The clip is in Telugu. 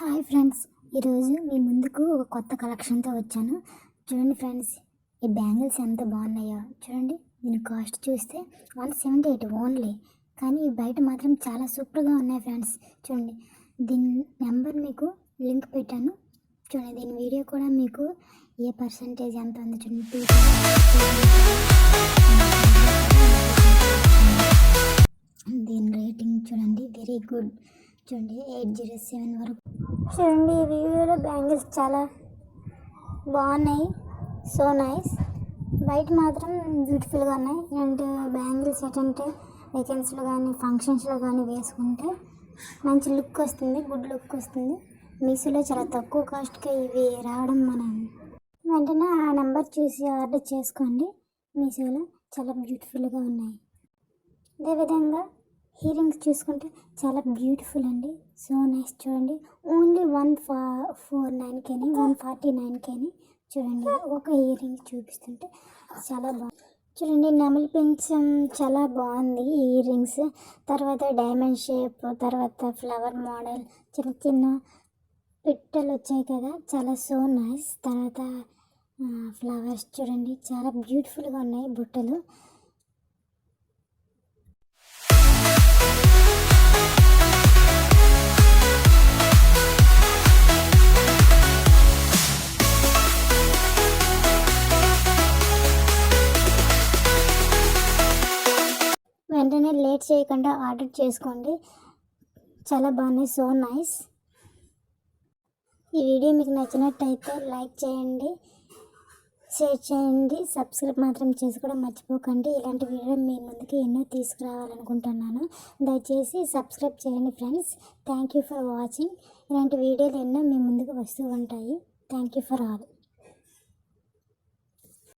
హాయ్ ఫ్రెండ్స్, ఈరోజు మీ ముందుకు ఒక కొత్త కలెక్షన్తో వచ్చాను. చూడండి ఫ్రెండ్స్, ఈ బ్యాంగిల్స్ ఎంత బాగున్నాయో చూడండి. దీని కాస్ట్ చూస్తే 178 ఓన్లీ, కానీ బయట మాత్రం చాలా సూపర్గా ఉన్నాయి ఫ్రెండ్స్. చూడండి, దీని నెంబర్ మీకు లింక్ పెట్టాను. చూడండి, దీని వీడియో కూడా మీకు ఏ పర్సంటేజ్ ఎంత ఉంది చూడండి. దీని రేటింగ్ చూడండి, వెరీ గుడ్. చూడండి 807 వరకు. చూడండి, ఈ వీడియోలో బ్యాంగిల్స్ చాలా బాగున్నాయి, సో నైస్. బయట మాత్రం బ్యూటిఫుల్గా ఉన్నాయి. ఇలాంటి బ్యాంగిల్స్ ఏంటంటే వెకెన్స్లో కానీ ఫంక్షన్స్లో కానీ వేసుకుంటే మంచి లుక్ వస్తుంది, గుడ్ లుక్ వస్తుంది. మీషోలో చాలా తక్కువ కాస్ట్కి ఇవి రావడం మనం వెంటనే ఆ నెంబర్ చూసి ఆర్డర్ చేసుకోండి. మీషోలో చాలా బ్యూటిఫుల్గా ఉన్నాయి. అదేవిధంగా ఇయర్ రింగ్స్ చూసుకుంటే చాలా బ్యూటిఫుల్ అండి, సో నైస్. చూడండి, ఓన్లీ 149 149 చూడండి. ఒక ఇయర్ రింగ్ చూపిస్తుంటే చాలా బాగుంది. చూడండి, నెమలి పింఛం చాలా బాగుంది ఈ ఇయర్ రింగ్స్. తర్వాత డైమండ్ షేప్, తర్వాత ఫ్లవర్ మోడల్, చిన్న చిన్న పిట్టలు వచ్చాయి కదా, చాలా సో నైస్. తర్వాత ఫ్లవర్స్ చూడండి, చాలా బ్యూటిఫుల్గా ఉన్నాయి బుట్టలు. వెంటనే లేట్ చేయకుండా ఆర్డర్ చేసుకోండి, చాలా బాగున్నాయి, సో నైస్. ఈ వీడియో మీకు నచ్చినట్టయితే లైక్ చేయండి, షేర్ చేయండి, సబ్స్క్రైబ్ మాత్రం చేసుకోవడం మర్చిపోకండి. ఇలాంటి వీడియో మీ ముందుకి ఎన్నో తీసుకురావాలనుకుంటున్నాను. దయచేసి సబ్స్క్రైబ్ చేయండి friends. Thank you for watching. ఇలాంటి వీడియోలు ఎన్నో మీ ముందుకు వస్తూ ఉంటాయి. Thank you for all.